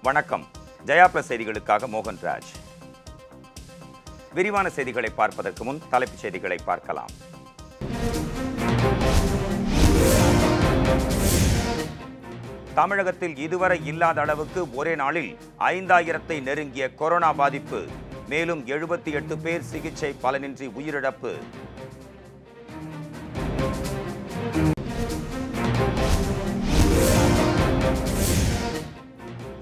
வணக்கம். ஜெயா பிளஸ் செய்திகளுக்காக மோகன்ராஜ். விரிவான செய்திகளை பார்ப்பதற்கு முன் தலைப்புச் செய்திகளை பார்க்கலாம். தமிழகத்தில் இதுவரை இல்லாத அளவுக்கு ஒரே நாளில் 5000-ஐ நெருங்கிய கொரோனா பாதிப்பு. மேலும் 78 பேர் சிகிச்சை பலனின்றி உயிரிழப்பு.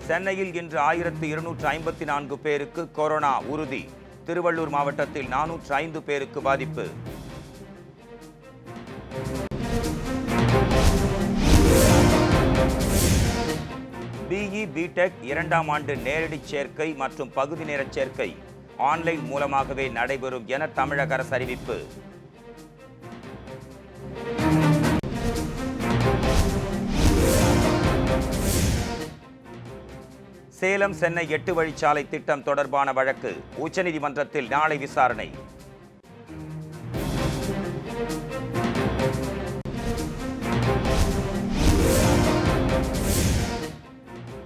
சென்னையில் இன்று 1254 பேருக்கு கொரோனா உறுதி. திருவள்ளூர் மாவட்டத்தில் 405 பேருக்கு பாதிப்பு. பிஇ பிடெக் 2ஆம் ஆண்டு நேரடி சேர்க்கை மற்றும் பகுதி நேர சேர்க்கை ஆன்லைன் மூலமாகவே நடைபெறும் என தமிழக அரசு அறிவிப்பு. சேலம் சென்னை 8 வழிச்சாலை திட்டம் தொடர்பான வழக்கு உச்சநீதிமன்றத்தில் நாளை விசாரணை.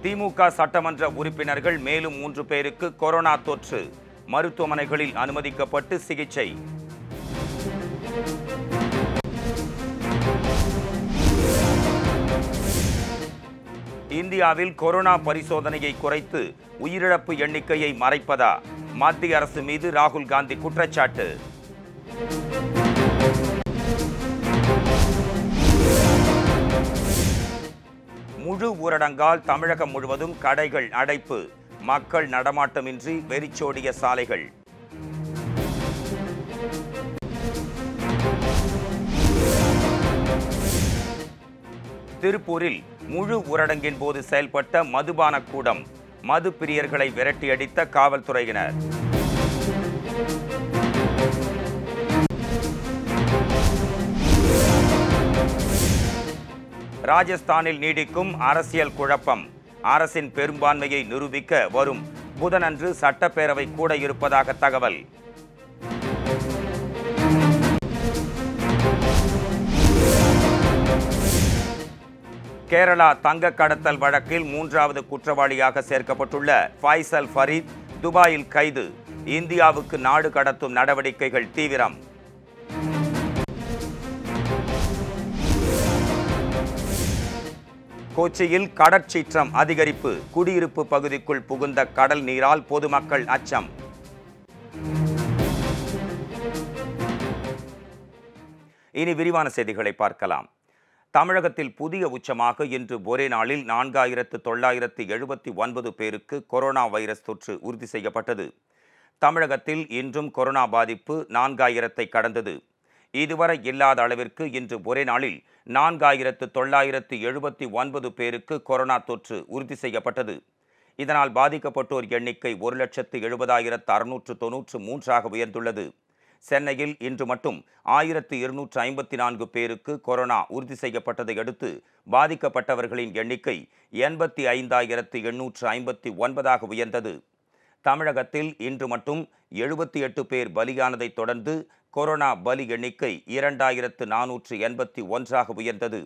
திமுக சட்டமன்ற உறுப்பினர்கள் மேலும் 3 பேருக்கு கொரோனா தொற்று. மருத்துவமனைகளில் அனுமதிக்கப்பட்டு சிகிச்சை. இந்தியாவில் கொரோனா பரிசோதனையை குறைத்து உயிரிழப்பு எண்ணிக்கையை மறைப்பதா? மத்திய அரசு மீது ராகுல் காந்தி குற்றச்சாட்டு. முழு ஊரடங்கால் தமிழகம் முழுவதும் கடைகள் அடைப்பு. மக்கள் நடமாட்டமின்றி வெறிச்சோடிய சாலைகள். திருப்பூரில் முழு ஊரடங்கின் போது செயல்பட்ட மதுபான கூடம். மது பிரியர்களை விரட்டியடித்த காவல்துறையினர். ராஜஸ்தானில் நீடிக்கும் அரசியல் குழப்பம். அரசின் பெரும்பான்மையை நிரூபிக்க வரும் புதனன்று சட்டப்பேரவை கூட இருப்பதாக தகவல். கேரளா தங்க கடத்தல் வழக்கில் 3வது குற்றவாளியாக சேர்க்கப்பட்டுள்ள ஃபைசல் ஃபரீத் துபாயில் கைது. இந்தியாவுக்கு நாடு கடத்தும் நடவடிக்கைகள் தீவிரம். கொச்சியில் கடற்சீற்றம் அதிகரிப்பு. குடியிருப்பு பகுதிக்குள் புகுந்த கடல் நீரால் பொதுமக்கள் அச்சம். இனி விரிவான செய்திகளை பார்க்கலாம். தமிழகத்தில் புதிய உச்சமாக இன்று ஒரே நாளில் 4979 பேருக்கு கொரோனா வைரஸ் தொற்று உறுதி செய்யப்பட்டது. தமிழகத்தில் இன்றும் கொரோனா பாதிப்பு 4000-ஐ கடந்தது. இதுவரை இல்லாத அளவிற்கு இன்று ஒரே நாளில் 4979 பேருக்கு கொரோனா தொற்று உறுதி செய்யப்பட்டது. இதனால் பாதிக்கப்பட்டோர் எண்ணிக்கை 1,70,693 உயர்ந்துள்ளது. சென்னையில் இன்று மட்டும் 1254 பேருக்கு கொரோனா உறுதி செய்யப்பட்டதை அடுத்து பாதிக்கப்பட்டவர்களின் எண்ணிக்கை 85,859 உயர்ந்தது. தமிழகத்தில் இன்று மட்டும் 78 பேர் பலியானதை தொடர்ந்து கொரோனா பலி எண்ணிக்கை 2481 உயர்ந்தது.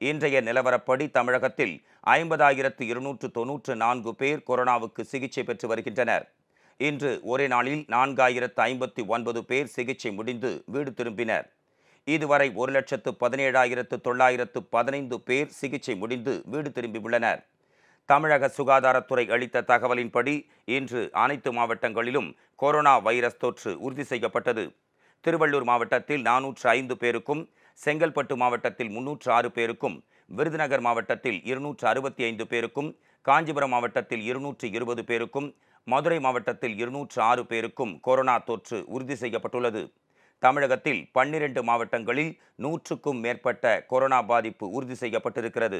இன்றைய நிலவரப்படி தமிழகத்தில் 50,294 பேர் கொரோனாவுக்கு சிகிச்சை பெற்று வருகின்றனர். இன்று ஒரே நாளில் 4059 பேர் சிகிச்சை முடிந்து வீடு திரும்பினர். இதுவரை 1,17,915 பேர் சிகிச்சை முடிந்து வீடு திரும்பியுள்ளனர். தமிழக சுகாதாரத்துறை அளித்த தகவலின்படி இன்று அனைத்து மாவட்டங்களிலும் கொரோனா வைரஸ் தொற்று உறுதி செய்யப்பட்டது. திருவள்ளூர் மாவட்டத்தில் 405 பேருக்கும், செங்கல்பட்டு மாவட்டத்தில் 306 பேருக்கும், விருதுநகர் மாவட்டத்தில் 265 பேருக்கும், காஞ்சிபுரம் மாவட்டத்தில் 220 பேருக்கும், மதுரை மாவட்டத்தில் 206 பேருக்கும் கொரோனா தொற்று உறுதி செய்யப்பட்டுள்ளது. தமிழகத்தில் 12 மாவட்டங்களில் 100க்கும் மேற்பட்ட கொரோனா பாதிப்பு உறுதி செய்யப்பட்டிருக்கிறது.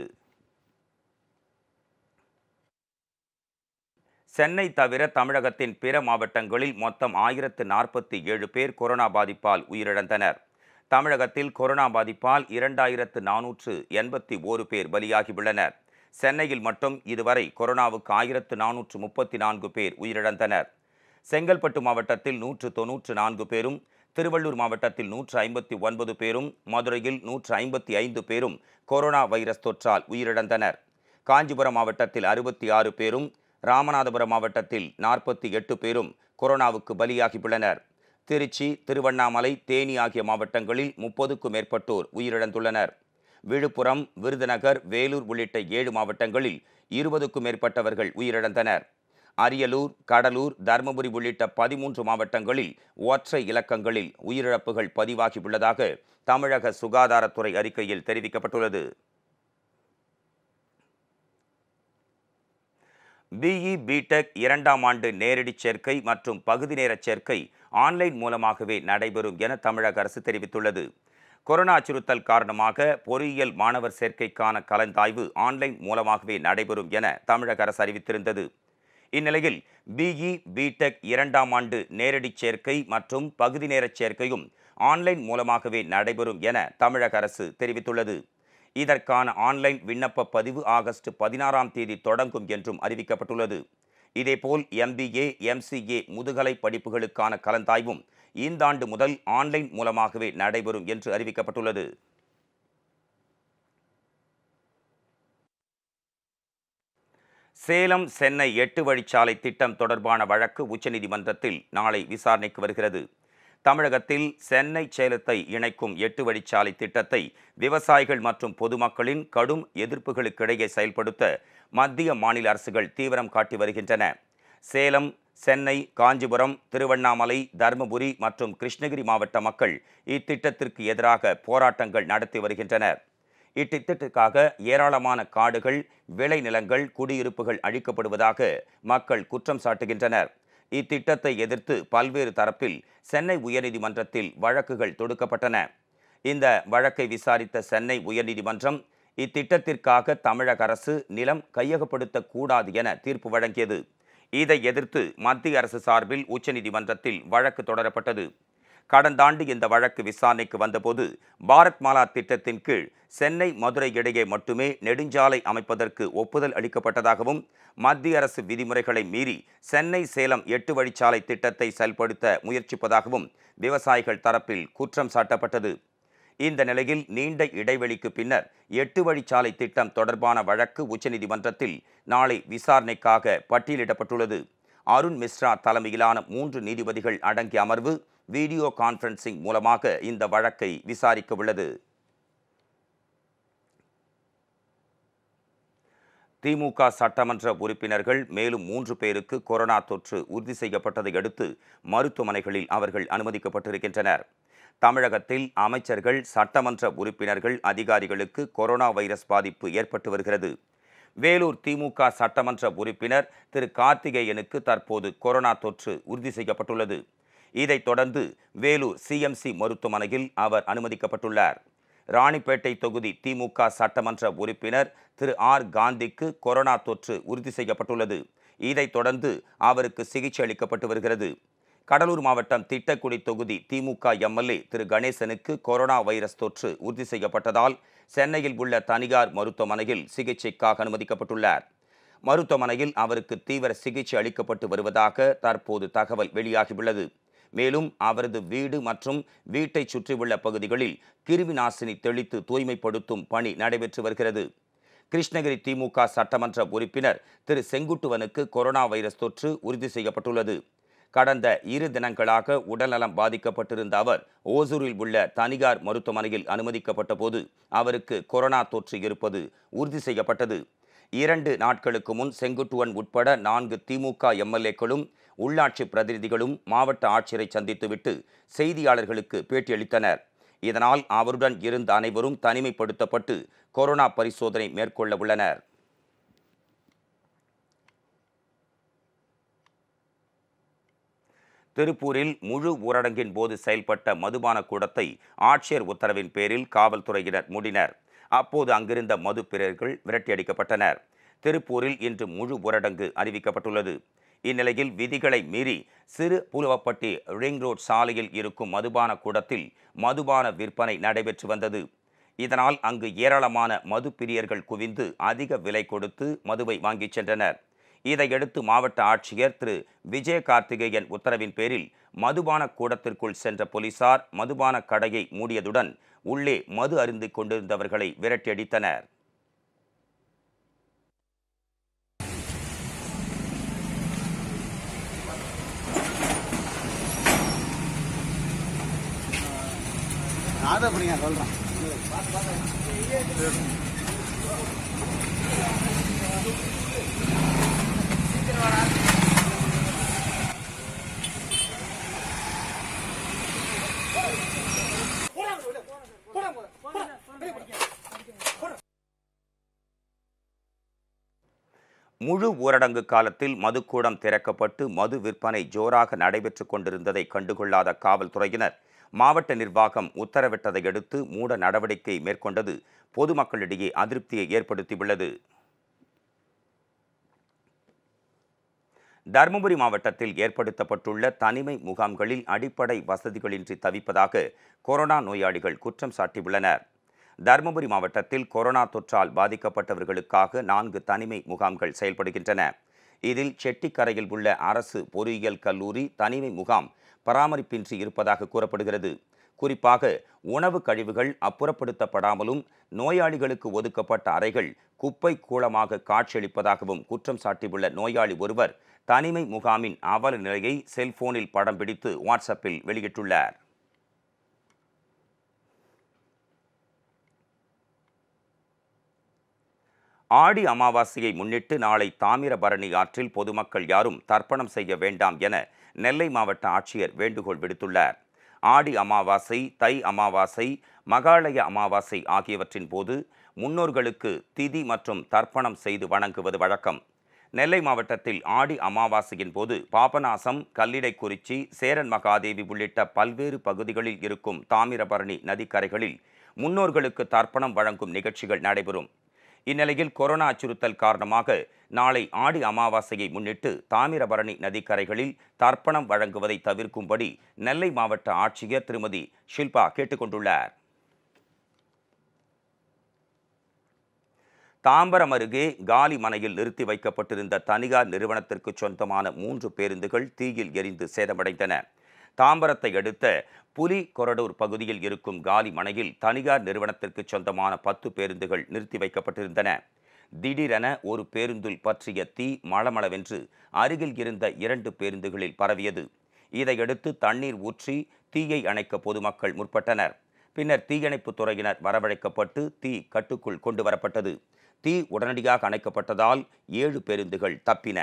சென்னை தவிர தமிழகத்தின் பிற மாவட்டங்களில் மொத்தம் 1047 பேர் கொரோனா பாதிப்பால் உயிரிழந்தனர். தமிழகத்தில் கொரோனா பாதிப்பால் 2481 பேர் பலியாகியுள்ளனர். சென்னையில் மட்டும் இதுவரை கொரோனாவுக்கு 1434 பேர் உயிரிழந்தனர். செங்கல்பட்டு மாவட்டத்தில் 194 பேரும், திருவள்ளூர் மாவட்டத்தில் 159 பேரும், மதுரையில் 155 பேரும் கொரோனா வைரஸ் தொற்றால் உயிரிழந்தனர். காஞ்சிபுரம் மாவட்டத்தில் 66 பேரும், ராமநாதபுரம் மாவட்டத்தில் 48 பேரும் கொரோனாவுக்கு பலியாகியுள்ளனர். திருச்சி, திருவண்ணாமலை, தேனி ஆகிய மாவட்டங்களில் 30க்கும் மேற்பட்டோர் உயிரிழந்துள்ளனர். விழுப்புரம், விருதுநகர், வேலூர் உள்ளிட்ட 7 மாவட்டங்களில் 20க்கும் மேற்பட்டவர்கள் உயிரிழந்தனர். அரியலூர், கடலூர், தருமபுரி உள்ளிட்ட 13 மாவட்டங்களில் ஒற்றை இலக்கங்களில் உயிரிழப்புகள் பதிவாகியுள்ளதாக தமிழக சுகாதாரத்துறை அறிக்கையில் தெரிவிக்கப்பட்டுள்ளது. பிஇ, பிடெக் 2ஆம் ஆண்டு நேரடி சேர்க்கை மற்றும் பகுதி நேர சேர்க்கை ஆன்லைன் மூலமாகவே நடைபெறும் என தமிழக அரசு தெரிவித்துள்ளது. கொரோனா அச்சுறுத்தல் காரணமாக பொறியியல் மாணவர் சேர்க்கைக்கான கலந்தாய்வு ஆன்லைன் மூலமாகவே நடைபெறும் என தமிழக அரசு அறிவித்திருந்தது. இந்நிலையில் பிஇ, பிடெக் 2ஆம் ஆண்டு நேரடி சேர்க்கை மற்றும் பகுதி நேர சேர்க்கையும் ஆன்லைன் மூலமாகவே நடைபெறும் என தமிழக அரசு தெரிவித்துள்ளது. இதற்கான ஆன்லைன் விண்ணப்ப பதிவு ஆகஸ்ட் 16ஆம் தேதி தொடங்கும் என்றும் அறிவிக்கப்பட்டுள்ளது. இதேபோல் MBA, MCA முதுகலை படிப்புகளுக்கான கலந்தாய்வும் இந்த ஆண்டு முதல் ஆன்லைன் மூலமாகவே நடைபெறும் என்று அறிவிக்கப்பட்டுள்ளது. சேலம், சென்னை 8 வழிச்சாலை திட்டம் தொடர்பான வழக்கு உச்சநீதிமன்றத்தில் நாளை விசாரணைக்கு வருகிறது. தமிழகத்தில் சென்னை, சேலத்தை இணைக்கும் 8 வழிச்சாலை திட்டத்தை விவசாயிகள் மற்றும் பொதுமக்களின் கடும் எதிர்ப்புகளுக்கிடையே செயல்படுத்த மத்திய, மாநில அரசுகள் தீவிரம் காட்டி வருகின்றன. சேலம், சென்னை, காஞ்சிபுரம், திருவண்ணாமலை, தருமபுரி மற்றும் கிருஷ்ணகிரி மாவட்ட மக்கள் இத்திட்டத்திற்கு எதிராக போராட்டங்கள் நடத்தி வருகின்றனர். இத்திட்டத்திற்காக ஏராளமான காடுகள், விளைநிலங்கள், குடியிருப்புகள் அழிக்கப்படுவதாக மக்கள் குற்றம் சாட்டுகின்றனர். இத்திட்டத்தை எதிர்த்து பல்வேறு தரப்பில் சென்னை உயர்நீதிமன்றத்தில் வழக்குகள் தொடுக்கப்பட்டன. இந்த வழக்கை விசாரித்த சென்னை உயர்நீதிமன்றம் இத்திட்டத்திற்காக தமிழக அரசு நிலம் கையகப்படுத்தக்கூடாது என தீர்ப்பு வழங்கியது. இதை எதிர்த்து மத்திய அரசு சார்பில் உச்சநீதிமன்றத்தில் வழக்கு தொடரப்பட்டது. கடந்த ஆண்டு இந்த வழக்கு விசாரணைக்கு வந்தபோது பாரத் மாலா திட்டத்தின் கீழ் சென்னை, மதுரை இடையே மட்டுமே நெடுஞ்சாலை அமைப்பதற்கு ஒப்புதல் அளிக்கப்பட்டதாகவும் மத்திய அரசு விதிமுறைகளை மீறி சென்னை, சேலம் 8 வழிச்சாலை திட்டத்தை செயல்படுத்த முயற்சிப்பதாகவும் விவசாயிகள் தரப்பில் குற்றம் சாட்டப்பட்டது. இந்த நிலையில் நீண்ட இடைவெளிக்கு பின்னர் 8 வழிச்சாலை திட்டம் தொடர்பான வழக்கு உச்சநீதிமன்றத்தில் நாளை விசாரணைக்காக பட்டியலிடப்பட்டுள்ளது. அருண் மிஸ்ரா தலைமையிலான 3 நீதிபதிகள் அடங்கிய அமர்வு வீடியோ கான்ஃபரன்சிங் மூலமாக இந்த வழக்கை விசாரிக்க உள்ளது. திமுக சட்டமன்ற உறுப்பினர்கள் மேலும் 3 பேருக்கு கொரோனா தொற்று உறுதி செய்யப்பட்டதை அடுத்து மருத்துவமனைகளில் அவர்கள் அனுமதிக்கப்பட்டிருக்கின்றனர். தமிழகத்தில் அமைச்சர்கள், சட்டமன்ற உறுப்பினர்கள், அதிகாரிகளுக்கு கொரோனா வைரஸ் பாதிப்பு ஏற்பட்டு வருகிறது. வேலூர் திமுக சட்டமன்ற உறுப்பினர் திரு கார்த்திகேயனுக்கு தற்போது கொரோனா தொற்று உறுதி செய்யப்பட்டுள்ளது. இதைத் தொடர்ந்து வேலூர் சிஎம்சி மருத்துவமனையில் அவர் அனுமதிக்கப்பட்டுள்ளார். ராணிப்பேட்டை தொகுதி திமுக சட்டமன்ற உறுப்பினர் திரு ஆர் காந்திக்கு கொரோனா தொற்று உறுதி செய்யப்பட்டுள்ளது. இதைத் தொடர்ந்து அவருக்கு சிகிச்சை அளிக்கப்பட்டு வருகிறது. கடலூர் மாவட்டம் திட்டக்குடி தொகுதி திமுக எம்எல்ஏ திரு கணேசனுக்கு கொரோனா வைரஸ் தொற்று உறுதி செய்யப்பட்டதால் சென்னையில் உள்ள தனியார் மருத்துவமனையில் சிகிச்சைக்காக அனுமதிக்கப்பட்டுள்ளார். மருத்துவமனையில் அவருக்கு தீவிர சிகிச்சை அளிக்கப்பட்டு வருவதாக தற்போது தகவல் வெளியாகியுள்ளது. மேலும் அவரது வீடு மற்றும் வீட்டை சுற்றியுள்ள பகுதிகளில் கிருமி நாசினி தெளித்து தூய்மைப்படுத்தும் பணி நடைபெற்று வருகிறது. கிருஷ்ணகிரி திமுக சட்டமன்ற உறுப்பினர் திரு செங்குட்டுவனுக்கு கொரோனா வைரஸ் தொற்று உறுதி செய்யப்பட்டுள்ளது. கடந்த 2 தினங்களாக உடல்நலம் பாதிக்கப்பட்டிருந்த அவர் ஓசூரில் உள்ள தனியார் மருத்துவமனையில் அனுமதிக்கப்பட்ட போது அவருக்கு கொரோனா தொற்று இருப்பது உறுதி செய்யப்பட்டது. 2 நாட்களுக்கு முன் செங்குட்டுவன் உட்பட 4 திமுக எம்எல்ஏக்களும் உள்ளாட்சி பிரதிநிதிகளும் மாவட்ட ஆட்சியரை சந்தித்துவிட்டு செய்தியாளர்களுக்கு பேட்டியளித்தனர். இதனால் அவருடன் இருந்த அனைவரும் தனிமைப்படுத்தப்பட்டு கொரோனா பரிசோதனை மேற்கொள்ள உள்ளனர். திருப்பூரில் முழு ஊரடங்கின் போது செயல்பட்ட மதுபான கூடத்தை ஆட்சியர் உத்தரவின் பேரில் காவல்துறையினர் மூடினர். அப்போது அங்கிருந்த மது பிரியர்கள் விரட்டியடிக்கப்பட்டனர். திருப்பூரில் இன்று முழு ஊரடங்கு அறிவிக்கப்பட்டுள்ளது. இந்நிலையில் விதிகளை மீறி சிறு புலுவப்பட்டி ரிங் ரோட் சாலையில் இருக்கும் மதுபான கூடத்தில் மதுபான விற்பனை நடைபெற்று வந்தது. இதனால் அங்கு ஏராளமான மது பிரியர்கள் குவிந்து அதிக விலை கொடுத்து மதுவை வாங்கிச் சென்றனர். இதையடுத்து மாவட்ட ஆட்சியர் திரு விஜய கார்த்திகேயன் உத்தரவின் பேரில் மதுபான கூடத்திற்குள் சென்ற போலீசார் மதுபான கடையை மூடியதுடன் உள்ளே மது அருந்திக் கொண்டிருந்தவர்களை விரட்டியடித்தனர். முழு ஊரடங்கு காலத்தில் மதுக்கூடம் திறக்கப்பட்டு மது விற்பனை ஜோராக நடைபெற்றுக் கொண்டிருந்ததை கண்டுகொள்ளாத காவல்துறையினர் மாவட்ட நிர்வாகம் உத்தரவிட்டதை அடுத்து மூட நடவடிக்கை மேற்கொண்டது பொதுமக்களிடையே அதிருப்தியை ஏற்படுத்தியுள்ளது. தருமபுரி மாவட்டத்தில் ஏற்படுத்தப்பட்டுள்ள தனிமை முகாம்களில் அடிப்படை வசதிகளின்றி தவிப்பதாக கொரோனா நோயாளிகள் குற்றம் சாட்டியுள்ளனர். தருமபுரி மாவட்டத்தில் கொரோனா தொற்றால் பாதிக்கப்பட்டவர்களுக்காக 4 தனிமை முகாம்கள் செயல்படுகின்றன. இதில் செட்டிக்கரையில் உள்ள அரசு பொறியியல் கல்லூரி தனிமை முகாம் பராமரிப்பின்றி இருப்பதாக கூறப்படுகிறது. குறிப்பாக உணவு கழிவுகள் அப்புறப்படுத்தப்படாமலும் நோயாளிகளுக்கு ஒதுக்கப்பட்ட அறைகள் குப்பை கூளமாக காட்சியளிப்பதாகவும் குற்றம் சாட்டியுள்ள நோயாளி ஒருவர் தனிமை முகாமின் அவல நிலையை செல்போனில் படம் பிடித்து வாட்ஸ்அப்பில் வெளியிட்டுள்ளார். ஆடி அமாவாசையை முன்னிட்டு நாளை தாமிரபரணி ஆற்றில் பொதுமக்கள் யாரும் தர்ப்பணம் செய்ய வேண்டாம் என நெல்லை மாவட்ட ஆட்சியர் வேண்டுகோள் விடுத்துள்ளார். ஆடி அமாவாசை, தை அமாவாசை, மகாலய அமாவாசை ஆகியவற்றின் போது முன்னோர்களுக்கு திதி மற்றும் தர்ப்பணம் செய்து வணங்குவது வழக்கம். நெல்லை மாவட்டத்தில் ஆடி அமாவாசையின் போது பாபநாசம், கல்லிடைக்குறிச்சி, சேரன் மகாதேவி உள்ளிட்ட பல்வேறு பகுதிகளில் இருக்கும் தாமிரபரணி நதிக்கரைகளில் முன்னோர்களுக்கு தர்ப்பணம் வழங்கும் நிகழ்ச்சிகள் நடைபெறும். இந்நிலையில் கொரோனா அச்சுறுத்தல் காரணமாக நாளை ஆடி அமாவாசையை முன்னிட்டு தாமிரபரணி நதிக்கரைகளில் தர்ப்பணம் வழங்குவதை தவிர்க்கும்படி நெல்லை மாவட்ட ஆட்சியர் திருமதி ஷில்பா கேட்டுக்கொண்டுள்ளார். தாம்பரம் அருகே காலி மனையில் நிறுத்தி வைக்கப்பட்டிருந்த தனியார் நிறுவனத்திற்கு சொந்தமான 3 பேருந்துகள் தீயில் எரிந்து சேதமடைந்தன. தாம்பரத்தை அடுத்த புலி கொரடூர் பகுதியில் இருக்கும் காலி மனையில் தனியார் நிறுவனத்திற்கு சொந்தமான 10 பேருந்துகள் நிறுத்தி வைக்கப்பட்டிருந்தன. திடீரென ஒரு பேருந்தில் பற்றிய தீ மளமளவென்று அருகில் இருந்த 2 பேருந்துகளில் பரவியது. இதையடுத்து தண்ணீர் ஊற்றி தீயை அணைக்க பொதுமக்கள் முற்பட்டனர். பின்னர் தீயணைப்பு துறையினர் வரவழைக்கப்பட்டு தீ கட்டுக்குள் கொண்டு வரப்பட்டது. தீ உடனடியாக அணைக்கப்பட்டதால் 7 பேருந்துகள் தப்பின.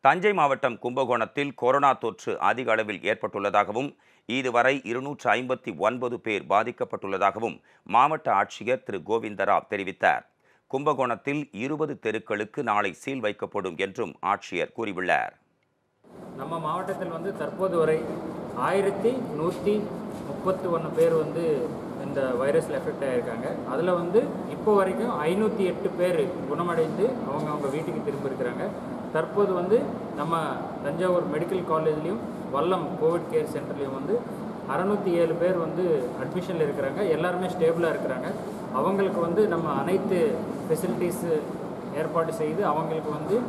தஞ்சை மாவட்டம் கும்பகோணத்தில் கொரோனா தொற்று அதிக அளவில் ஏற்பட்டுள்ளதாகவும் இதுவரை 259 பேர் பாதிக்கப்பட்டுள்ளதாகவும் மாவட்ட ஆட்சியர் திரு கோவிந்தராவ் தெரிவித்தார். கும்பகோணத்தில் 20 தெருக்களுக்கு நாளை சீல் வைக்கப்படும் என்றும் ஆட்சியர் கூறியுள்ளார். நம்ம மாவட்டத்தில் தற்போது வரை 1131 பேர் இந்த வைரஸில் எஃபெக்ட் ஆகியிருக்காங்க. அதில் இப்போ வரைக்கும் 508 பேர் குணமடைந்து அவங்க வீட்டுக்கு திரும்ப இருக்கிறாங்க. தற்போது நம்ம தஞ்சாவூர் மெடிக்கல் காலேஜ்லேயும் வல்லம் கோவிட் கேர் சென்டர்லேயும் 607 பேர் அட்மிஷனில் இருக்கிறாங்க. எல்லாருமே ஸ்டேபிளாக இருக்கிறாங்க. அவங்களுக்கு நம்ம அனைத்து ஃபெசிலிட்டிஸு ஏற்பாடு செய்து அவங்களுக்கு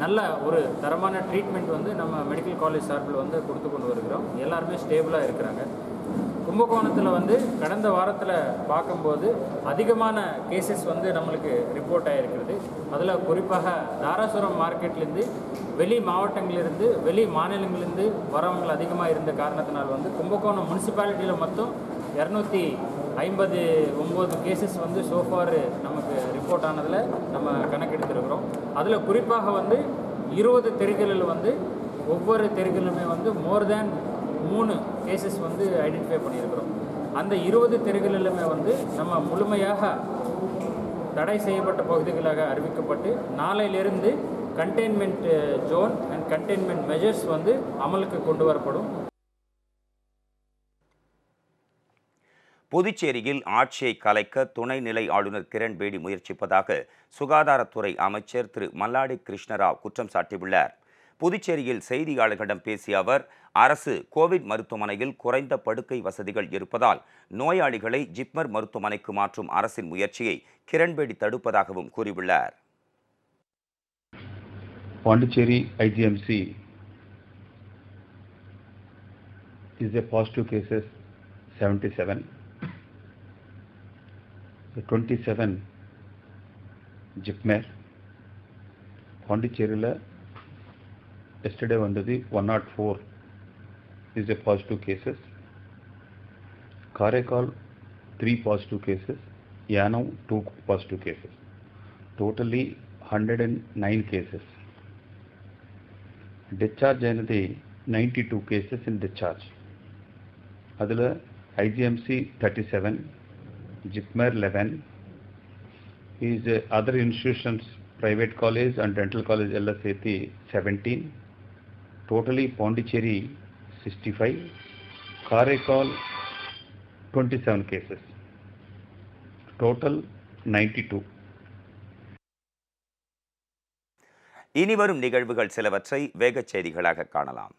நல்ல ஒரு தரமான ட்ரீட்மெண்ட் நம்ம மெடிக்கல் காலேஜ் சார்பில் கொடுத்து கொண்டு வருகிறோம். எல்லாருமே ஸ்டேபிளாக இருக்கிறாங்க. கும்பகோணத்தில் கடந்த வாரத்தில் பார்க்கும்போது அதிகமான கேசஸ் நம்மளுக்கு ரிப்போர்ட் ஆகிருக்கிறது. அதில் குறிப்பாக தாராசுரம் மார்க்கெட்லேருந்து வெளி மாவட்டங்களிலிருந்து வெளி மாநிலங்களிலிருந்து வரவங்க அதிகமாக இருந்த காரணத்தினால் கும்பகோணம் முனிசிபாலிட்டியில் மொத்தம் 259 கேசஸ் சோஃபார் நமக்கு ரிப்போர்ட் ஆனதில் நம்ம கணக்கெடுத்திருக்கிறோம். அதில் குறிப்பாக 20 தெருக்களில் ஒவ்வொரு தெருக்களிலுமே மோர் தேன் 3 கேசஸ் ஐடென்டிஃபை பண்ணியிருக்கிறோம். அந்த 20 தெருக்களிலுமே நம்ம முழுமையாக தடை செய்யப்பட்ட பகுதிகளாக அறிவிக்கப்பட்டு நாளையிலிருந்து containment zone and containment measures அமலுக்கு கொண்டு வரப்படும். புதுச்சேரியில் ஆட்சியை கலைக்க துணைநிலை ஆளுநர் கிரண்பேடி முயற்சிப்பதாக சுகாதாரத்துறை அமைச்சர் திரு மல்லாடி கிருஷ்ணராவ் குற்றம் சாட்டியுள்ளார். புதுச்சேரியில் செய்தியாளர்களிடம் பேசிய அவர், அரசு கோவிட் மருத்துவமனையில் குறைந்த படுக்கை வசதிகள் இருப்பதால் நோயாளிகளை ஜிப்மர் மருத்துவமனைக்கு மாற்றும் அரசின் முயற்சியை கிரண்பேடி தடுப்பதாகவும் கூறியுள்ளார். Pondicherry IGMC is a positive cases 77. The 27 JIPMER பாண்டிச்சேரியில் yesterday வந்தது 104 is a positive cases. Karaikal 3 positive cases. Yanam 2 positive cases. Totally 109 cases. Discharge ஆனது 92 cases in discharge. அதில் IGMC 37, JIPMER 11, is other institutions, private college and dental college எல்லாம் சேர்த்து 17. Totally Pondicherry 65, Karaikal 27 cases. Total 92. இனி வரும் நிகழ்வுகள் சிலவற்றை வேகச் செய்திகளாக காணலாம்.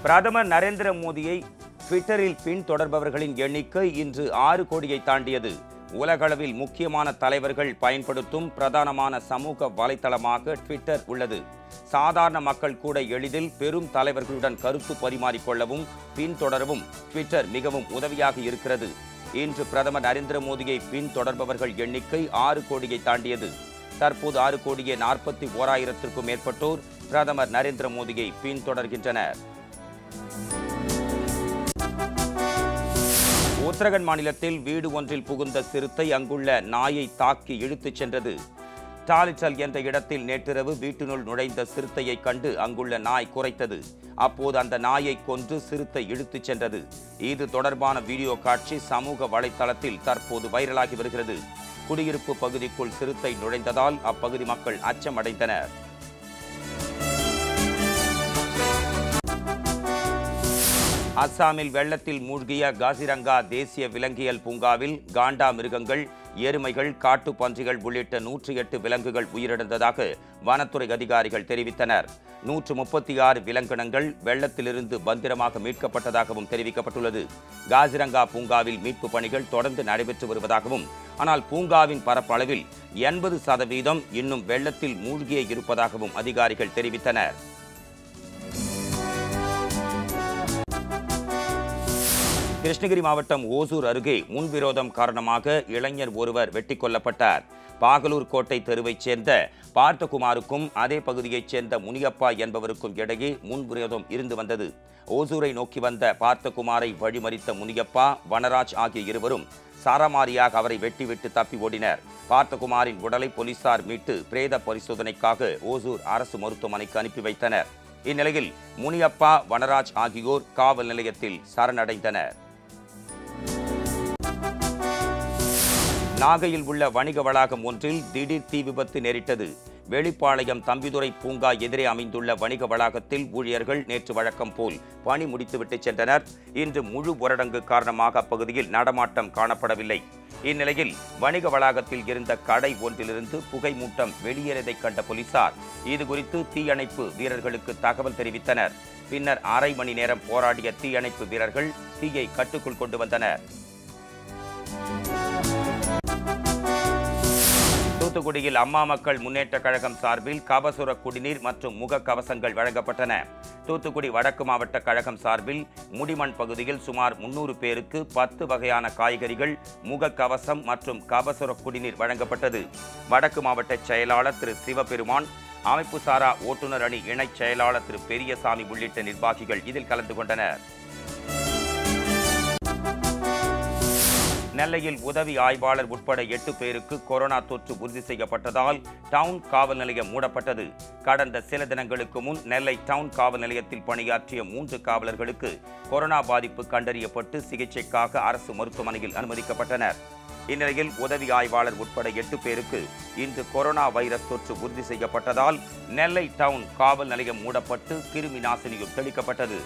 பிரதமர் நரேந்திர மோடியை ட்விட்டரில் பின்தொடர்பவர்களின் எண்ணிக்கை இன்று 6 கோடியை தாண்டியது. உலகளவில் முக்கியமான தலைவர்கள் பயன்படுத்தும் பிரதானமான சமூக வலைத்தளமாக ட்விட்டர் உள்ளது. சாதாரண மக்கள் கூட எளிதில் பெரும் தலைவர்களுடன் கருத்து பரிமாறிக்கொள்ளவும் பின்தொடரவும் ட்விட்டர் மிகவும் உதவியாக இருக்கிறது. இன்று பிரதமர் நரேந்திர மோடியை பின்தொடர்பவர்கள் எண்ணிக்கை 6 கோடியை தாண்டியது. தற்போது 6 கோடியே 41,000க்கும் மேற்பட்டோர் பிரதமர் நரேந்திர மோடியை பின்தொடர்கின்றனர். உத்தரகண்ட் மாநிலத்தில் வீடு ஒன்றில் புகுந்த சிறுத்தை அங்குள்ள நாயை தாக்கி இழுத்துச் சென்றது. டாலிட்டல் என்ற இடத்தில் நேற்றிரவு வீட்டினுள் நுழைந்த சிறுத்தையை கண்டு அங்குள்ள நாய் குரைத்தது. அப்போது அந்த நாயை கொன்று சிறுத்தை இழுத்துச் சென்றது. இது தொடர்பான வீடியோ காட்சி சமூக வலைத்தளத்தில் தற்போது வைரலாகி வருகிறது. குடியிருப்பு பகுதிக்குள் சிறுத்தை நுழைந்ததால் அப்பகுதி மக்கள் அச்சமடைந்தனர். அஸ்ஸாமில் வெள்ளத்தில் மூழ்கிய காசிரங்கா தேசிய விலங்கியல் பூங்காவில் காண்டா மிருகங்கள், எருமைகள், காட்டுப்பன்றிகள் உள்ளிட்ட 108 விலங்குகள் உயிரிழந்ததாக வனத்துறை அதிகாரிகள் தெரிவித்தனர். 136 விலங்கினங்கள் வெள்ளத்திலிருந்து பத்திரமாக மீட்கப்பட்டதாகவும் தெரிவிக்கப்பட்டுள்ளது. காசிரங்கா பூங்காவில் மீட்பு பணிகள் தொடர்ந்து நடைபெற்று வருவதாகவும், ஆனால் பூங்காவின் பரப்பளவில் 80% இன்னும் வெள்ளத்தில் மூழ்கியே இருப்பதாகவும் அதிகாரிகள் தெரிவித்தனர். கிருஷ்ணகிரி மாவட்டம் ஓசூர் அருகே முன்விரோதம் காரணமாக இளைஞர் ஒருவர் வெட்டிக் கொல்லப்பட்டார். பாகலூர் கோட்டை தெருவைச் சேர்ந்த பார்த்தகுமாருக்கும் அதே பகுதியைச் சேர்ந்த முனியப்பா என்பவருக்கும் இடையே முன்விரோதம் இருந்து வந்தது. ஓசூரை நோக்கி வந்த பார்த்தகுமாரை வழிமறித்த முனியப்பா, வனராஜ் ஆகிய இருவரும் சாரமாரியாக அவரை வெட்டிவிட்டு தப்பி ஓடினர். பார்த்தகுமாரின் உடலை போலீசார் மீட்டு பிரேத பரிசோதனைக்காக ஓசூர் அரசு மருத்துவமனைக்கு அனுப்பி வைத்தனர். இந்நிலையில் முனியப்பா, வனராஜ் ஆகியோர் காவல் நிலையத்தில் சரணடைந்தனர். நாகையில் உள்ள வணிக வளாகம் ஒன்றில் திடீர் தீ விபத்து நேரிட்டது. வெளிப்பாளையம் தம்பிதுரை பூங்கா எதிரே அமைந்துள்ள வணிக வளாகத்தில் ஊழியர்கள் நேற்று வழக்கம் போல் பணி முடித்துவிட்டு சென்றனர். இன்று முழு ஊரடங்கு காரணமாக அப்பகுதியில் நடமாட்டம் காணப்படவில்லை. இந்நிலையில் வணிக வளாகத்தில் இருந்த கடை ஒன்றிலிருந்து புகை மூட்டம் வெளியேறதைக் கண்ட போலீசார் இதுகுறித்து தீயணைப்பு வீரர்களுக்கு தகவல் தெரிவித்தனர். பின்னர் அரை மணி நேரம் போராடிய தீயணைப்பு வீரர்கள் தீயை கட்டுக்குள் கொண்டு வந்தனர். தூத்துக்குடியில் அம்மா மக்கள் முன்னேற்ற கழகம் சார்பில் கபசுர குடிநீர் மற்றும் முக கவசங்கள் வழங்கப்பட்டன. தூத்துக்குடி வடக்கு மாவட்ட கழகம் சார்பில் முடிமண் பகுதியில் சுமார் 300 பேருக்கு 10 வகையான காய்கறிகள், முக கவசம் மற்றும் கபசுர குடிநீர் வழங்கப்பட்டது. வடக்கு மாவட்ட செயலாளர் திரு சிவபெருமான், அமைப்பு சாரா ஓட்டுநர் அணி இணைச் செயலாளர் திரு பெரியசாமி உள்ளிட்ட நிர்வாகிகள் இதில் கலந்து கொண்டனர். நெல்லையில் உதவி ஆய்வாளர் உட்பட 8 பேருக்கு கொரோனா தொற்று உறுதி செய்யப்பட்டதால் டவுன் காவல் நிலையம் மூடப்பட்டது. கடந்த சில தினங்களுக்கு முன் நெல்லை டவுன் காவல் நிலையத்தில் பணியாற்றிய 3 காவலர்களுக்கு கொரோனா பாதிப்பு கண்டறியப்பட்டு சிகிச்சைக்காக அரசு மருத்துவமனையில் அனுமதிக்கப்பட்டனர். இந்நிலையில் உதவி ஆய்வாளர் உட்பட 8 பேருக்கு இன்று கொரோனா வைரஸ் தொற்று உறுதி செய்யப்பட்டதால் நெல்லை டவுன் காவல் நிலையம் மூடப்பட்டு கிருமி நாசினியும் தெளிக்கப்பட்டது.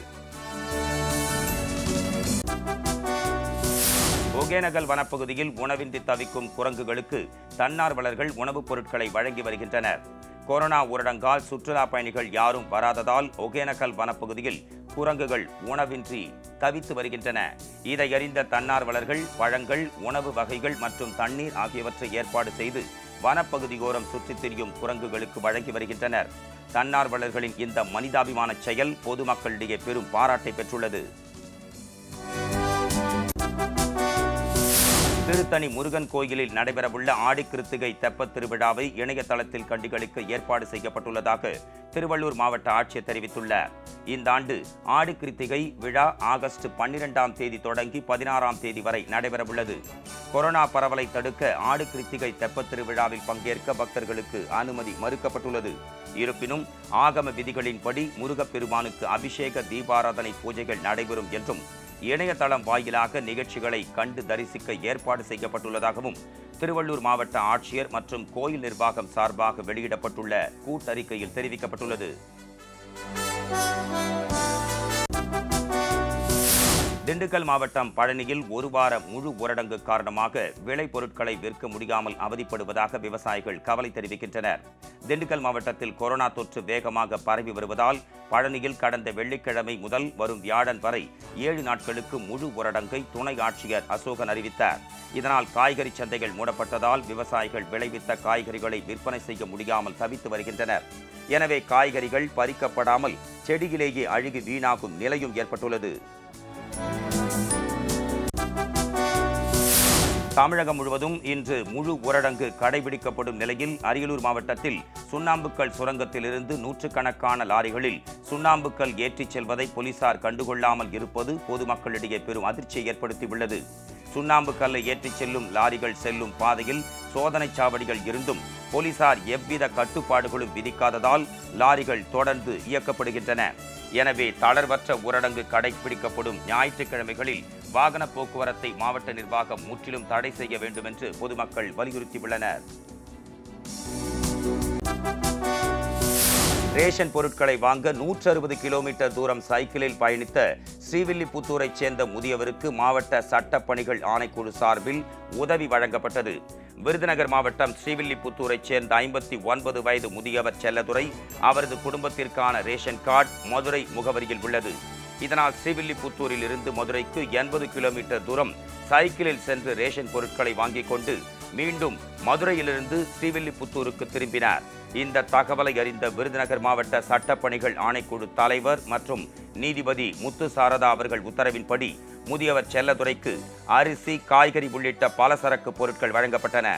ஒகேனக்கல் வனப்பகுதியில் உணவின்றி தவிக்கும் குரங்குகளுக்கு தன்னார்வலர்கள் உணவுப் பொருட்களை வழங்கி வருகின்றனர். கொரோனா ஊரடங்கால் சுற்றுலா பயணிகள் யாரும் வராததால் ஒகேனக்கல் வனப்பகுதியில் குரங்குகள் உணவின்றி தவித்து வருகின்றன. இதை அறிந்த தன்னார்வலர்கள் பழங்கள், உணவு வகைகள் மற்றும் தண்ணீர் ஆகியவற்றை ஏற்பாடு செய்து வனப்பகுதியோரம் சுற்றித் திரியும் குரங்குகளுக்கு வழங்கி வருகின்றனர். தன்னார்வலர்களின் இந்த மனிதாபிமான செயல் பொதுமக்களிடையே பெரும் பாராட்டை பெற்றுள்ளது. திருத்தணி முருகன் கோயிலில் நடைபெறவுள்ள ஆடி கிருத்திகை தெப்பத் திருவிழாவை இணையதளத்தில் கண்டுகளிக்க ஏற்பாடு செய்யப்பட்டுள்ளதாக திருவள்ளூர் மாவட்ட ஆட்சியர் தெரிவித்துள்ளார். இந்த ஆண்டு ஆடி கிருத்திகை விழா ஆகஸ்ட் 12ஆம் தேதி தொடங்கி 16ஆம் தேதி வரை நடைபெறவுள்ளது. கொரோனா பரவலை தடுக்க ஆடி கிருத்திகை தெப்பத் திருவிழாவில் பங்கேற்க பக்தர்களுக்கு அனுமதி மறுக்கப்பட்டுள்ளது. இருப்பினும் ஆகம விதிகளின்படி முருகப்பெருமானுக்கு அபிஷேக தீபாராதனை பூஜைகள் நடைபெறும் என்றும் இணையதளம் வாயிலாக நிகழ்ச்சிகளை கண்டு தரிசிக்க ஏற்பாடு செய்யப்பட்டுள்ளதாகவும் திருவள்ளூர் மாவட்ட ஆட்சியர் மற்றும் கோயில் நிர்வாகம் சார்பாக வெளியிடப்பட்டுள்ள கூட்டறிக்கையில் தெரிவிக்கப்பட்டுள்ளது. திண்டுக்கல் மாவட்டம் பழனியில் ஒரு வார முழு ஊரடங்கு காரணமாக விளைபொருட்களை விற்க முடியாமல் அவதிப்படுவதாக விவசாயிகள் கவலை தெரிவிக்கின்றனர். திண்டுக்கல் மாவட்டத்தில் கொரோனா தொற்று வேகமாக பரவி வருவதால் பழனியில் கடந்த வெள்ளிக்கிழமை முதல் வரும் வியாழன் வரை 7 நாட்களுக்கு முழு ஊரடங்கை துணை ஆட்சியர் அசோகன் அறிவித்தார். இதனால் காய்கறி சந்தைகள் மூடப்பட்டதால் விவசாயிகள் விளைவித்த காய்கறிகளை விற்பனை செய்ய முடியாமல் தவித்து வருகின்றனர். எனவே காய்கறிகள் பறிக்கப்படாமல் செடியிலேயே அழுகி வீணாகும் நிலையும் ஏற்பட்டுள்ளது. தமிழகம் முழுவதும் இன்று முழு ஊரடங்கு கடைபிடிக்கப்படும் நிலையில் அரியலூர் மாவட்டத்தில் சுண்ணாம்புக்கல் சுரங்கத்திலிருந்து நூற்றுக்கணக்கான லாரிகளில் சுண்ணாம்புக்கல் ஏற்றிச் செல்வதை போலீசார் கண்டுகொள்ளாமல் இருப்பது பொதுமக்களிடையே பெரும் அதிர்ச்சியை ஏற்படுத்தியுள்ளது. சுண்ணாம்பு கல்லை ஏற்றிச் செல்லும் லாரிகள் செல்லும் பாதையில் சோதனை சாவடிகள் இருந்தும் போலீசார் எவ்வித கட்டுப்பாடுகளும் விதிக்காததால் லாரிகள் தொடர்ந்து இயக்கப்படுகின்றன. எனவே தளர்வற்ற ஊரடங்கு கடைபிடிக்கப்படும் ஞாயிற்றுக்கிழமைகளில் வாகன போக்குவரத்தை மாவட்ட நிர்வாகம் முற்றிலும் தடை செய்ய வேண்டும் என்று பொதுமக்கள் வலியுறுத்தியுள்ளனர். ரேஷன் பொருட்களை வாங்க 160 கிலோமீட்டர் தூரம் சைக்கிளில் பயணித்த ஸ்ரீவில்லிபுத்தூரைச் சேர்ந்த முதியவருக்கு மாவட்ட சட்டப்பணிகள் ஆணைக்குழு சார்பில் உதவி வழங்கப்பட்டது. விருதுநகர் மாவட்டம் ஸ்ரீவில்லிபுத்தூரைச் சேர்ந்த 59 வயது முதியவர் செல்லதுரை அவரது குடும்பத்திற்கான ரேஷன் கார்டு மதுரை முகவரியில் உள்ளது. இதனால் ஸ்ரீவில்லிபுத்தூரில் இருந்து மதுரைக்கு 80 கிலோமீட்டர் தூரம் சைக்கிளில் சென்று ரேஷன் பொருட்களை வாங்கிக் கொண்டு மீண்டும் மதுரையிலிருந்து ஸ்ரீவில்லிபுத்தூருக்கு திரும்பினார். இந்த தகவலை அறிந்த விருதுநகர் மாவட்ட சட்டப்பணிகள் ஆணைக்குழு தலைவர் மற்றும் நீதிபதி முத்து சாரதா அவர்கள் உத்தரவின்படி முதியவர் செல்லதுரைக்கு அரிசி, காய்கறி உள்ளிட்ட பலசரக்கு பொருட்கள் வழங்கப்பட்டன.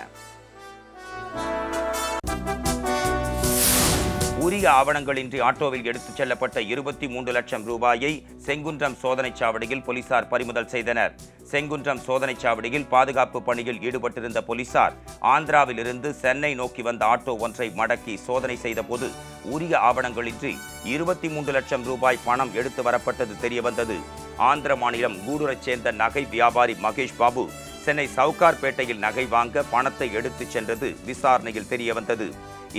உரிய ஆவணங்களின்றி ஆட்டோவில் எடுத்துச் செல்லப்பட்ட 23 லட்சம் ரூபாயை செங்குன்றம் சோதனைச் சாவடியில் போலீசார் பறிமுதல் செய்தனர். செங்குன்றம் சோதனைச் சாவடியில் பாதுகாப்பு பணியில் ஈடுபட்டிருந்த போலீசார் ஆந்திராவில் இருந்து சென்னை நோக்கி வந்த ஆட்டோ ஒன்றை மடக்கி சோதனை செய்தபோது உரிய ஆவணங்களின்றி 23 லட்சம் ரூபாய் பணம் எடுத்து வரப்பட்டது தெரியவந்தது. ஆந்திர மாநிலம் கூடூரைச் சேர்ந்த நகை வியாபாரி மகேஷ் பாபு சென்னை சவுகார்பேட்டையில் நகை வாங்க பணத்தை எடுத்துச் சென்றது விசாரணையில் தெரியவந்தது.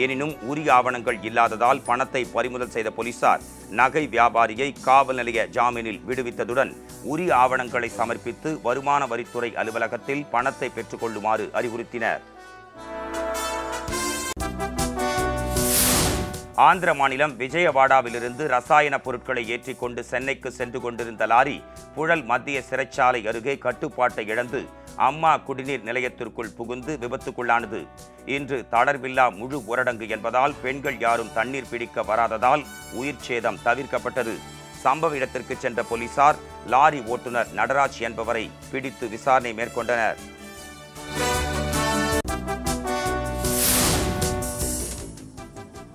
எனினும் உரிய ஆவணங்கள் இல்லாததால் பணத்தை பறிமுதல் செய்த போலீசார் நகை வியாபாரியை காவல் நிலைய ஜாமீனில் விடுவித்ததுடன் உரிய ஆவணங்களை சமர்ப்பித்து வருமான வரித்துறை அலுவலகத்தில் பணத்தை பெற்றுக் கொள்ளுமாறு அறிவுறுத்தினர். ஆந்திர மாநிலம் விஜயவாடாவிலிருந்து ரசாயன பொருட்களை ஏற்றிக்கொண்டு சென்னைக்கு சென்று கொண்டிருந்த லாரி புழல் மத்திய சிறைச்சாலை அருகே கட்டுப்பாட்டை இழந்து அம்மா குடிநீர் நிலையத்திற்குள் புகுந்து விபத்துக்குள்ளானது. இன்று தளர்வில்லா முழு ஊரடங்கு என்பதால் பெண்கள் யாரும் தண்ணீர் பிடிக்க வராததால் உயிர் சேதம் தவிர்க்கப்பட்டது. சம்பவ இடத்திற்கு சென்ற போலீசார் லாரி ஓட்டுநர் நடராஜ் என்பவரை பிடித்து விசாரணை மேற்கொண்டனர்.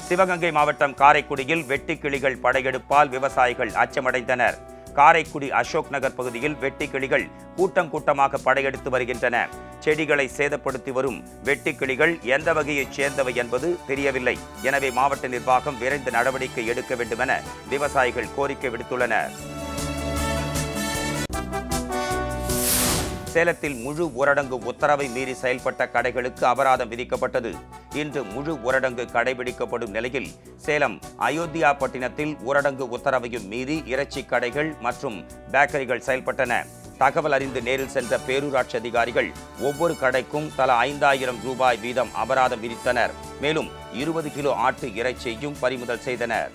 சிவகங்கை மாவட்டம் காரைக்குடியில் வெட்டுக்கிளிகள் படையெடுப்பால் விவசாயிகள் அச்சமடைந்தனர். காரைக்குடி அசோக் நகர் பகுதியில் வெட்டுக்கிளிகள் கூட்டம் கூட்டமாக படையெடுத்து வருகின்றன. செடிகளை சேதப்படுத்தி வரும் வெட்டுக்கிளிகள் எந்த வகையைச் சேர்ந்தவை என்பது தெரியவில்லை. எனவே மாவட்ட நிர்வாகம் விரைந்து நடவடிக்கை எடுக்க வேண்டும் என விவசாயிகள் கோரிக்கை விடுத்துள்ளனர். சேலத்தில் முழு ஊரடங்கு உத்தரவை மீறி செயல்பட்ட கடைகளுக்கு அபராதம் விதிக்கப்பட்டது. இன்று முழு ஊரடங்கு கடைபிடிக்கப்படும் நிலையில் சேலம் அயோத்தியா பட்டினத்தில் ஊரடங்கு உத்தரவையும் மீறி இறைச்சி கடைகள் மற்றும் பேக்கரிகள் செயல்பட்டன. தகவல் அறிந்து நேரில் சென்ற பேரூராட்சி அதிகாரிகள் ஒவ்வொரு கடைக்கும் தலா 5000 ரூபாய் வீதம் அபராதம் விதித்தனர். மேலும் 20 கிலோ ஆட்டு இறைச்சியையும் பறிமுதல் செய்தனர்.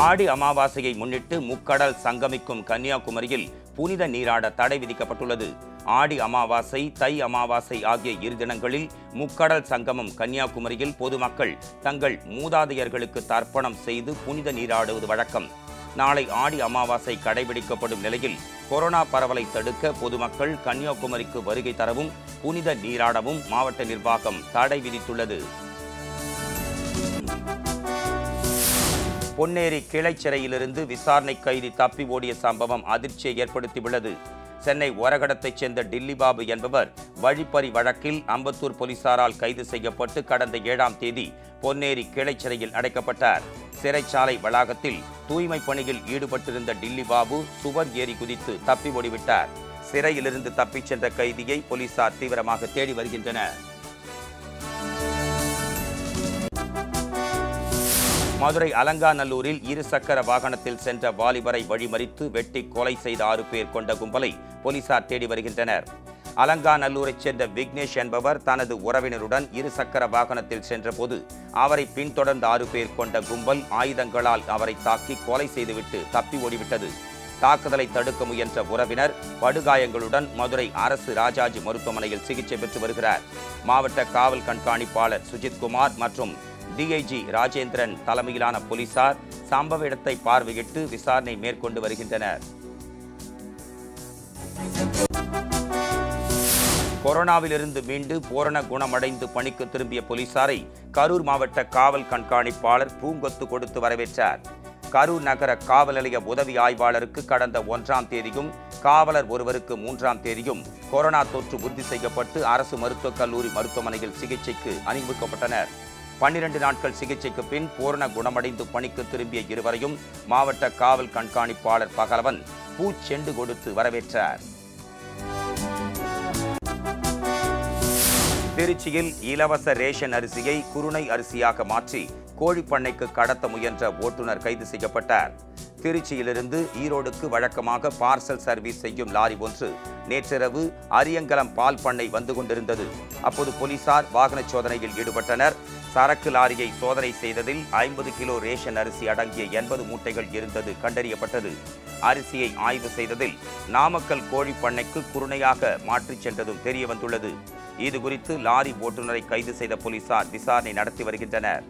ஆடி அமாவாசையை முன்னிட்டு முக்கடல் சங்கமிக்கும் கன்னியாகுமரியில் புனித நீராட தடை விதிக்கப்பட்டுள்ளது. ஆடி அமாவாசை, தை அமாவாசை ஆகிய 2 தினங்களில் முக்கடல் சங்கமம் கன்னியாகுமரியில் பொதுமக்கள் தங்கள் மூதாதையர்களுக்கு தர்ப்பணம் செய்து புனித நீராடுவது வழக்கம். நாளை ஆடி அமாவாசை கடைபிடிக்கப்படும் நிலையில் கொரோனா பரவலை தடுக்க பொதுமக்கள் கன்னியாகுமரிக்கு வருகை தரவும் புனித நீராடவும் மாவட்ட நிர்வாகம் தடை விதித்துள்ளது. பொன்னேரி கிளை சிறையிலிருந்து விசாரணை கைதி தப்பி ஓடிய சம்பவம் அதிர்ச்சியை ஏற்படுத்தியுள்ளது. சென்னை ஒரகடத்தைச் சேர்ந்த டில்லிபாபு என்பவர் வழிப்பறி வழக்கில் அம்பத்தூர் போலீசாரால் கைது செய்யப்பட்டு கடந்த 7ஆம் தேதி பொன்னேரி கிளை சிறையில் அடைக்கப்பட்டார். சிறைச்சாலை வளாகத்தில் தூய்மை பணியில் ஈடுபட்டிருந்த டில்லிபாபு சுவர் ஏறி குதித்து தப்பி ஓடிவிட்டார். சிறையிலிருந்து தப்பிச் சென்ற கைதியை போலீசார் தீவிரமாக தேடி வருகின்றனர். மதுரை அலங்காநல்லூரில் இருசக்கர வாகனத்தில் சென்ற வாலிபரை வழிமறித்து வெட்டி கொலை செய்த 6 பேர் கொண்ட கும்பலை போலீசார் தேடி வருகின்றனர். அலங்காநல்லூரைச் சேர்ந்த விக்னேஷ் என்பவர் தனது உறவினருடன் இருசக்கர வாகனத்தில் சென்றபோது அவரை பின்தொடர்ந்த 6 பேர் கொண்ட கும்பல் ஆயுதங்களால் அவரை தாக்கி கொலை செய்துவிட்டு தப்பி ஓடிவிட்டது. தாக்குதலை தடுக்க முயன்ற உறவினர் படுகாயங்களுடன் மதுரை அரசு ராஜாஜி மருத்துவமனையில் சிகிச்சை பெற்று வருகிறார். மாவட்ட காவல் கண்காணிப்பாளர் சுஜித்குமார் மற்றும் டிஐஜி ராஜேந்திரன் தலைமையிலான போலீசார் சம்பவ இடத்தை பார்வையிட்டு விசாரணை மேற்கொண்டு வருகின்றனர். கொரோனாவிலிருந்து மீண்டு பூரண குணமடைந்து பணிக்கு திரும்பிய போலீசாரை கரூர் மாவட்ட காவல் கண்காணிப்பாளர் பூங்கொத்து கொடுத்து வரவேற்றார். கரூர் நகர காவல் நிலைய உதவி ஆய்வாளருக்கு கடந்த 1ஆம் தேதியும் காவலர் ஒருவருக்கு 3ஆம் தேதியும் கொரோனா தொற்று உறுதி செய்யப்பட்டு அரசு மருத்துவக் கல்லூரி மருத்துவமனையில் சிகிச்சைக்கு அனுமதிக்கப்பட்டனர். 12 நாட்கள் சிகிச்சைக்கு பின் பூரண குணமடைந்து பணிக்கு திரும்பிய இருவரையும் மாவட்ட காவல் கண்காணிப்பாளர் பகலவன் பூச்செண்டு கொடுத்து வரவேற்றார். திருச்சியில் இலவச ரேஷன் அரிசியை குருணை அரிசியாக மாற்றி கோழிப்பண்ணைக்கு கடத்த முயன்ற ஓட்டுநர் கைது செய்யப்பட்டார். திருச்சியிலிருந்து ஈரோடுக்கு வழக்கமாக பார்சல் சர்வீஸ் செய்யும் லாரி ஒன்று நேற்றிரவு அரியங்கலம் பால் பண்ணை வந்து கொண்டிருந்தது. அப்போது போலீசார் வாகன சோதனையில் ஈடுபட்டனர். சரக்கு லாரியை சோதனை செய்ததில் 50 கிலோ ரேஷன் அரிசி அடங்கிய 80 மூட்டைகள் இருந்தது கண்டறியப்பட்டது. அரிசியை ஆய்வு செய்ததில் நாமக்கல் கோழிப்பண்ணைக்கு குருணையாக மாற்றிச் சென்றதும் தெரிய வந்துள்ளது. இதுகுறித்து லாரி ஓட்டுநரை கைது செய்த போலீசார் விசாரணை நடத்தி வருகின்றனர்.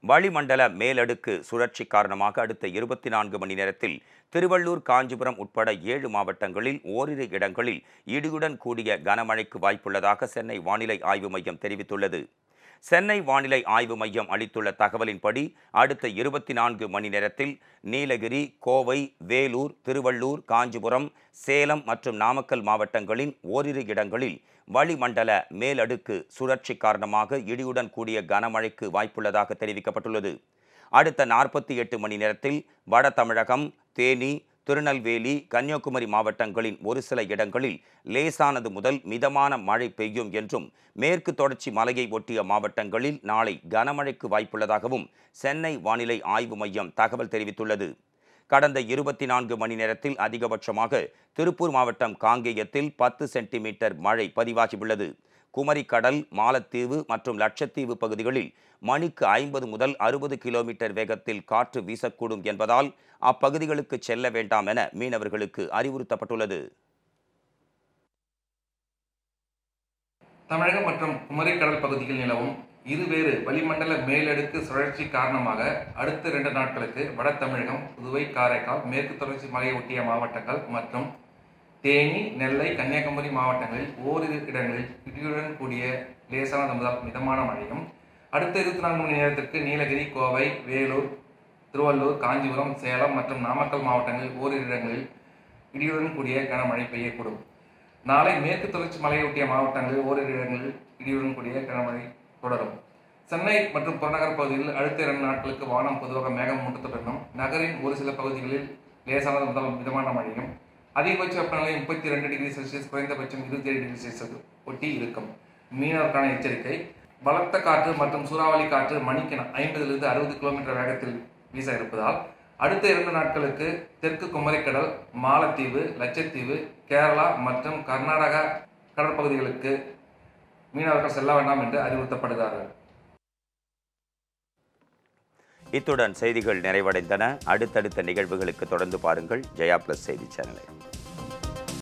வளிமண்டல மேலடுக்கு சுழற்சி காரணமாக அடுத்த 24 மணி நேரத்தில் திருவள்ளூர், காஞ்சிபுரம் உட்பட 7 மாவட்டங்களில் ஓரிரு இடங்களில் இடியுடன் கூடிய கனமழைக்கு வாய்ப்புள்ளதாக சென்னை வானிலை ஆய்வு மையம் தெரிவித்துள்ளது. சென்னை வானிலை ஆய்வு மையம் அளித்துள்ள தகவலின்படி அடுத்த 24 மணி நேரத்தில் நீலகிரி, கோவை, வேலூர், திருவள்ளூர், காஞ்சிபுரம், சேலம் மற்றும் நாமக்கல் மாவட்டங்களின் ஓரிரு இடங்களில் வளிமண்டல மேலடுக்கு சுழற்சி காரணமாக இடியுடன் கூடிய கனமழைக்கு வாய்ப்புள்ளதாக தெரிவிக்கப்பட்டுள்ளது. அடுத்த 48 மணி நேரத்தில் வட தமிழகம், தேனி, திருநெல்வேலி, கன்னியாகுமரி மாவட்டங்களின் ஒரு சில இடங்களில் லேசானது முதல் மிதமான மழை பெய்யும் என்றும் மேற்கு தொடர்ச்சி மலையை ஒட்டிய மாவட்டங்களில் நாளை கனமழைக்கு வாய்ப்புள்ளதாகவும் சென்னை வானிலை ஆய்வு மையம் தகவல் தெரிவித்துள்ளது. கடந்த 24 மணி நேரத்தில் அதிகபட்சமாக திருப்பூர் மாவட்டம் காங்கேயத்தில் 10 சென்டிமீட்டர் மழை பதிவாகியுள்ளது. குமரி கடல், மாலத்தீவு மற்றும் லட்சத்தீவு பகுதிகளில் மணிக்கு 50 முதல் 60 கிலோமீட்டர் வேகத்தில் காற்று வீசக்கூடும் என்பதால் அப்பகுதிகளுக்கு செல்ல வேண்டாம் என மீனவர்களுக்கு அறிவுறுத்தப்பட்டுள்ளது. தமிழகம் மற்றும் குமரி கடல் பகுதியில் நிலவும் இருவேறு வளிமண்டல மேலடுக்கு சுழற்சி காரணமாக அடுத்த 2 நாட்களுக்கு வட தமிழகம், புதுவை, காரைக்கால், மேற்கு தொடர்ச்சி மலையை ஒட்டிய மாவட்டங்கள் மற்றும் தேனி, நெல்லை, கன்னியாகுமரி மாவட்டங்களில் ஓரிரு இடங்களில் இடியுடன் கூடிய லேசான முதல் மிதமான மழையும், அடுத்த 24 மணி நேரத்திற்கு நீலகிரி, கோவை, வேலூர், திருவள்ளூர், காஞ்சிபுரம், சேலம் மற்றும் நாமக்கல் மாவட்டங்களில் ஓரிரு இடங்களில் இடியுடன் கூடிய கனமழை பெய்யக்கூடும். நாளை மேற்கு தொடர்ச்சி மலையொட்டிய மாவட்டங்களில் ஓரிரு இடங்களில் இடியுடன் கூடிய கனமழை தொடரும். சென்னை மற்றும் புறநகர் பகுதிகளில் அடுத்த 2 நாட்களுக்கு வானம் பொதுவாக மேகமூட்டத்துடனும் நகரின் ஒரு சில பகுதிகளில் லேசான முதல் மிதமான மழையும், அதிகபட்ச வெப்பநிலை 32 டிகிரி செல்சியஸ், குறைந்தபட்சம் 27 டிகிரி செல்சியஸ் ஒட்டி இருக்கும். மீனவருக்கான எச்சரிக்கை: பலத்த காற்று மற்றும் சூறாவளி காற்று மணிக்கு 50 to 60 கிலோமீட்டர் வேகத்தில் வீச இருப்பதால் அடுத்த 2 நாட்களுக்கு தெற்கு குமரிக்கடல், மாலத்தீவு, லட்சத்தீவு, கேரளா மற்றும் கர்நாடகா கடற்பகுதிகளுக்கு மீனவர்கள் செல்ல வேண்டாம் என்று அறிவுறுத்தப்படுகிறார்கள். இத்துடன் செய்திகள் நிறைவடைந்தன. அடுத்தடுத்த நிகழ்வுகளுக்கு தொடர்ந்து பாருங்கள் ஜெயா பிளஸ் செய்தி சேனலை.